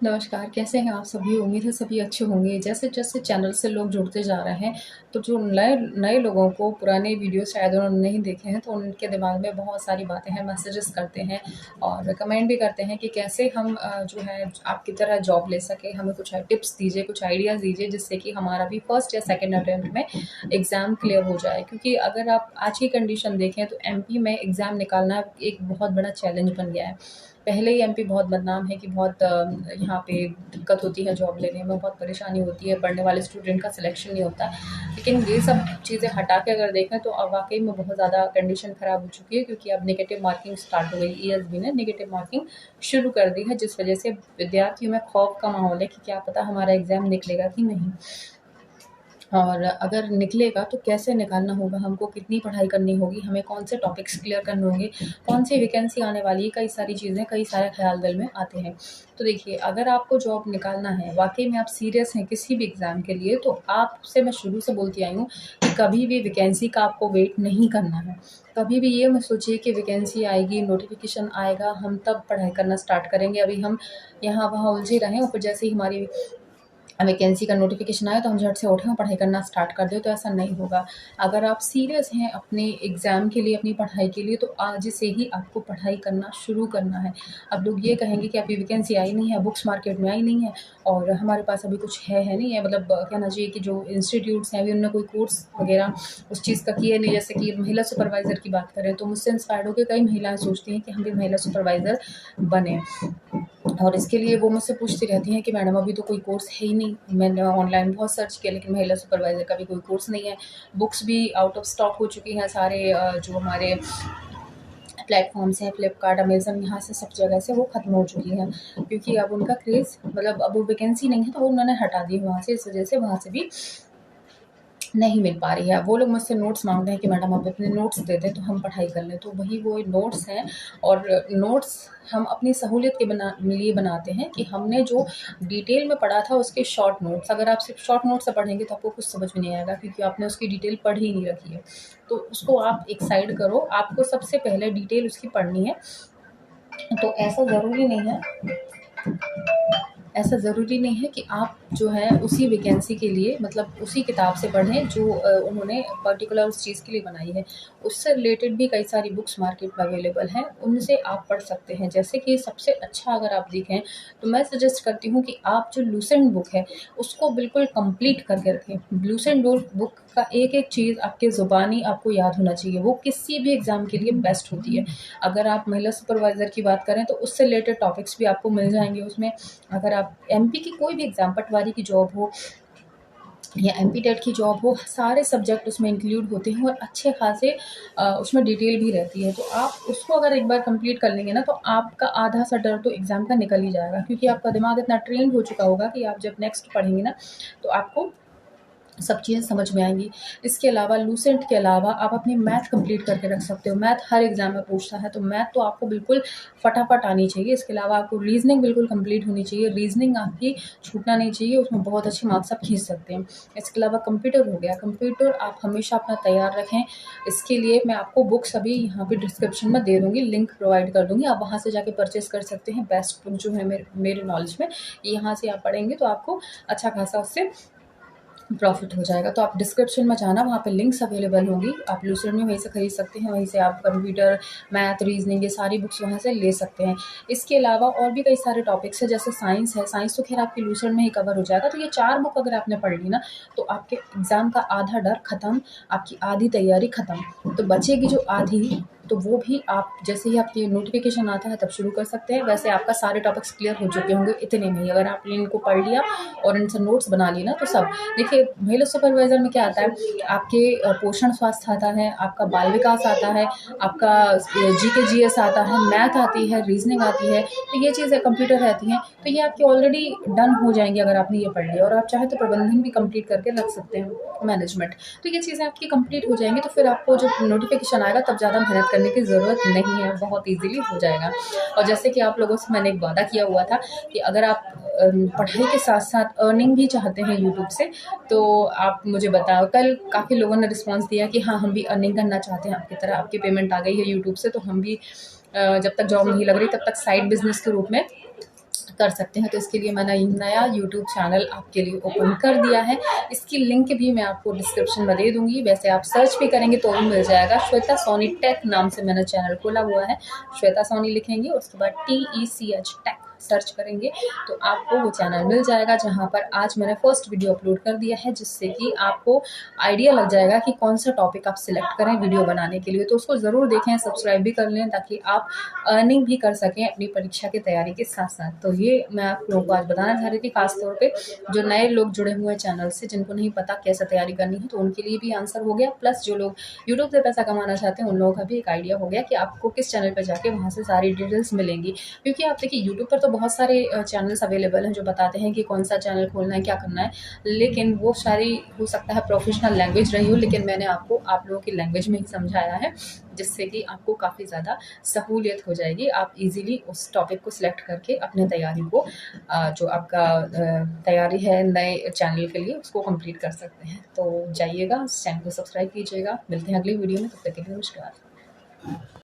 नमस्कार, कैसे हैं आप सभी? उम्मीद है सभी अच्छे होंगे। जैसे-जैसे चैनल से लोग जुड़ते जा रहे हैं, तो जो नए नए लोगों को पुराने वीडियो शायद उन्होंने नहीं देखे हैं, तो उनके दिमाग में बहुत सारी बातें हैं, मैसेजेस करते हैं और कमेंट भी करते हैं कि कैसे हम जो है आपकी तरह जॉब ले सकें, हमें कुछ टिप्स दीजिए, कुछ आइडियाज़ दीजिए, जिससे कि हमारा भी फर्स्ट या सेकंड अटेम्प्ट में एग्ज़ाम क्लियर हो जाए। क्योंकि अगर आप आज की कंडीशन देखें, तो एमपी में एग्ज़ाम निकालना एक बहुत बड़ा चैलेंज बन गया है। पहले ही एमपी बहुत बदनाम है कि बहुत यहाँ पे दिक्कत होती है जॉब लेने में, बहुत परेशानी होती है, पढ़ने वाले स्टूडेंट का सिलेक्शन नहीं होता। लेकिन ये सब चीज़ें हटा के अगर देखें तो अब वाक़ई में बहुत ज़्यादा कंडीशन ख़राब हो चुकी है, क्योंकि अब नेगेटिव मार्किंग स्टार्ट हो गई। ईएसबी ने नेगेटिव मार्किंग शुरू कर दी है, जिस वजह से विद्यार्थियों में खौफ का माहौल है कि क्या पता हमारा एग्ज़ाम निकलेगा कि नहीं। और अगर निकलेगा तो कैसे निकालना होगा, हमको कितनी पढ़ाई करनी होगी, हमें कौन से टॉपिक्स क्लियर करने होंगे, कौन सी वैकेंसी आने वाली है, कई सारी चीज़ें, कई सारे ख़्याल दिल में आते हैं। तो देखिए, अगर आपको जॉब निकालना है, वाक़ई में आप सीरियस हैं किसी भी एग्ज़ाम के लिए, तो आपसे मैं शुरू से बोलती आई हूँ कि कभी भी वैकेंसी का आपको वेट नहीं करना है। कभी भी ये मत सोचिए कि वैकेंसी आएगी, नोटिफ़िकेशन आएगा, हम तब पढ़ाई करना स्टार्ट करेंगे। अभी हम यहाँ-वहाँ उलझे रहें और फिर जैसे ही हमारी वैकेंसी का नोटिफ़िकेशन आया तो हम झट से उठें और पढ़ाई करना स्टार्ट कर दें, तो ऐसा नहीं होगा। अगर आप सीरियस हैं अपने एग्ज़ाम के लिए, अपनी पढ़ाई के लिए, तो आज से ही आपको पढ़ाई करना शुरू करना है। अब लोग ये कहेंगे कि अभी वैकेंसी आई नहीं है, बुक्स मार्केट में आई नहीं है और हमारे पास अभी कुछ है नहीं है, मतलब कहना चाहिए कि जो इंस्टीट्यूट्स हैं अभी उनने कोई कोर्स वग़ैरह उस चीज़ का किया नहीं। जैसे कि महिला सुपरवाइज़र की बात करें, तो मुझसे इंस्पायर्ड होके कई महिलाएँ सोचती हैं कि हम भी महिला सुपरवाइज़र बनें। और इसके लिए वो मुझसे पूछती रहती हैं कि मैडम अभी तो कोई कोर्स है ही नहीं। मैंने ऑनलाइन बहुत सर्च किया, लेकिन महिला सुपरवाइज़र का भी कोई कोर्स नहीं है। बुक्स भी आउट ऑफ स्टॉक हो चुकी हैं सारे जो हमारे प्लेटफ़ॉर्म्स हैं, फ्लिपकार्ट, अमेज़न, यहाँ से सब जगह से वो ख़त्म हो चुकी हैं। क्योंकि अब उनका क्रेज़, मतलब अब वो वैकेंसी नहीं है तो वो उन्होंने हटा दी है वहाँ से, इस वजह से वहाँ से भी नहीं मिल पा रही है। वो लोग मुझसे नोट्स माँग रहे हैं कि मैडम आप अपने नोट्स दे दें तो हम पढ़ाई कर लें। तो वही वो नोट्स हैं और नोट्स हम अपनी सहूलियत के लिए बनाते हैं कि हमने जो डिटेल में पढ़ा था उसके शॉर्ट नोट्स, अगर आप सिर्फ़ शॉर्ट नोट्स से पढ़ेंगे तो आपको कुछ समझ में नहीं आएगा, क्योंकि आपने उसकी डिटेल पढ़ ही नहीं रखी है। तो उसको आप एक साइड करो, आपको सबसे पहले डिटेल उसकी पढ़नी है। तो ऐसा ज़रूरी नहीं है कि आप जो है उसी वैकेंसी के लिए, मतलब उसी किताब से पढ़ें जो उन्होंने पर्टिकुलर उस चीज़ के लिए बनाई है। उससे रिलेटेड भी कई सारी बुक्स मार्केट में अवेलेबल हैं, उनसे आप पढ़ सकते हैं। जैसे कि सबसे अच्छा अगर आप देखें तो मैं सजेस्ट करती हूँ कि आप जो लूसेंट बुक है उसको बिल्कुल कंप्लीट करके रखें। लूसेंट बुक का एक-एक चीज़ आपके ज़ुबानी आपको याद होना चाहिए, वो किसी भी एग्ज़ाम के लिए बेस्ट होती है। अगर आप महिला सुपरवाइज़र की बात करें तो उससे रिलेटेड टॉपिक्स भी आपको मिल जाएँगे उसमें। अगर आप एमपी की कोई भी एग्ज़ाम, पटवारी की जॉब हो या एमपी टेट की जॉब हो, सारे सब्जेक्ट उसमें इंक्लूड होते हैं और अच्छे खासे उसमें डिटेल भी रहती है। तो आप उसको अगर एक बार कंप्लीट कर लेंगे ना, तो आपका आधा सा डर तो एग्ज़ाम का निकल ही जाएगा, क्योंकि आपका दिमाग इतना ट्रेन्ड हो चुका होगा कि आप जब नेक्स्ट पढ़ेंगे ना, तो आपको सब चीज़ें समझ में आएँगी। इसके अलावा लूसेंट के अलावा आप अपनी मैथ कंप्लीट करके रख सकते हो। मैथ हर एग्ज़ाम में पूछता है, तो मैथ तो आपको बिल्कुल फटाफट आनी चाहिए। इसके अलावा आपको रीज़निंग बिल्कुल कंप्लीट होनी चाहिए। रीज़निंग आपकी छूटना नहीं चाहिए, उसमें बहुत अच्छे मार्क्स आप खींच सकते हैं। इसके अलावा कंप्यूटर हो गया, कंप्यूटर आप हमेशा अपना तैयार रखें। इसके लिए मैं आपको बुक्स अभी यहाँ पे डिस्क्रिप्शन में दे दूँगी, लिंक प्रोवाइड कर दूँगी। आप वहाँ से जाके परचेज़ कर सकते हैं। बेस्ट बुक जो है मेरे नॉलेज में, यहाँ से आप पढ़ेंगे तो आपको अच्छा खासा उससे प्रॉफ़िट हो जाएगा। तो आप डिस्क्रिप्शन में जाना, वहाँ पे लिंक्स अवेलेबल होंगी, आप लूसेंट में वहीं से खरीद सकते हैं, वहीं से आप कंप्यूटर, मैथ, रीज़निंग, ये सारी बुक्स वहाँ से ले सकते हैं। इसके अलावा और भी कई सारे टॉपिक्स हैं, जैसे साइंस है, साइंस तो ख़ैर आपकी लूसेंट में ही कवर हो जाएगा। तो ये 4 बुक अगर आपने पढ़ ली ना, तो आपके एग्ज़ाम का आधा डर खत्म, आपकी आधी तैयारी खत्म। तो बचेगी जो आधी, तो वो भी आप जैसे ही आपकी नोटिफ़िकेशन आता है तब शुरू कर सकते हैं। वैसे आपका सारे टॉपिक्स क्लियर हो चुके होंगे इतने में ही, अगर आपने इनको पढ़ लिया और इनसे नोट्स बना लिए ना, तो सब। देखिए, महिला सुपरवाइज़र में क्या आता है, आपके पोषण स्वास्थ्य आता है, आपका बाल विकास आता है, आपका जीके जीएस आता है, मैथ आती है, रीज़निंग आती है, तो ये चीज़ें कंप्यूटर रहती हैं। तो ये आपकी ऑलरेडी डन हो जाएँगी अगर आपने ये पढ़ लिया, और आप चाहें तो प्रबंधन भी कंप्लीट करके रख सकते हैं, मैनेजमेंट। तो ये चीज़ें आपकी कंप्लीट हो जाएँगी, तो फिर आपको जब नोटिफ़िकेशन आएगा तब ज़्यादा मेहनत करने की ज़रूरत नहीं है, बहुत ईज़िली हो जाएगा। और जैसे कि आप लोगों से मैंने एक वादा किया हुआ था कि अगर आप पढ़ाई के साथ-साथ अर्निंग भी चाहते हैं यूट्यूब से, तो आप मुझे बताओ। कल काफ़ी लोगों ने रिस्पॉन्स दिया कि हाँ, हम भी अर्निंग करना चाहते हैं आपकी तरह, आपकी पेमेंट आ गई है यूट्यूब से, तो हम भी जब तक जॉब नहीं लग रही तब तक साइड बिज़नेस के रूप में कर सकते हैं। तो इसके लिए मैंने नया यूट्यूब चैनल आपके लिए ओपन कर दिया है। इसकी लिंक भी मैं आपको डिस्क्रिप्शन में दे दूँगी। वैसे आप सर्च भी करेंगे तो भी मिल जाएगा। श्वेता सोनी टेक नाम से मैंने चैनल खोला हुआ है। श्वेता सोनी लिखेंगे, उसके बाद TECH टेक सर्च करेंगे तो आपको वो चैनल मिल जाएगा, जहाँ पर आज मैंने फर्स्ट वीडियो अपलोड कर दिया है, जिससे कि आपको आइडिया लग जाएगा कि कौन सा टॉपिक आप सिलेक्ट करें वीडियो बनाने के लिए। तो उसको ज़रूर देखें, सब्सक्राइब भी कर लें, ताकि आप अर्निंग भी कर सकें अपनी परीक्षा की तैयारी के साथ साथ। तो ये मैं आप लोगों को आज बताना चाह रही थी, खास तौर पे जो नए लोग जुड़े हुए हैं चैनल से, जिनको नहीं पता कैसे तैयारी करनी है, तो उनके लिए भी आंसर हो गया। प्लस जो लोग यूट्यूब से पैसा कमाना चाहते हैं, उन लोगों का भी एक आइडिया हो गया कि आपको किस चैनल पर जाके वहाँ से सारी डिटेल्स मिलेंगी। क्योंकि आप देखिए, यूट्यूब पर तो बहुत सारे चैनल्स अवेलेबल हैं जो बताते हैं कि कौन सा चैनल खोलना है, क्या करना है, लेकिन वो सारी हो सकता है प्रोफेशनल लैंग्वेज रही हो, लेकिन मैंने आपको आप लोगों की लैंग्वेज में ही समझाया है, जिससे कि आपको काफ़ी ज़्यादा सहूलियत हो जाएगी। आप इजीली उस टॉपिक को सिलेक्ट करके अपने तैयारी को जो आपका तैयारी है नए चैनल के लिए, उसको कंप्लीट कर सकते हैं। तो जाइएगा, उस चैनल को सब्सक्राइब कीजिएगा। मिलते हैं अगली वीडियो में, तब तक के लिए नमस्कार।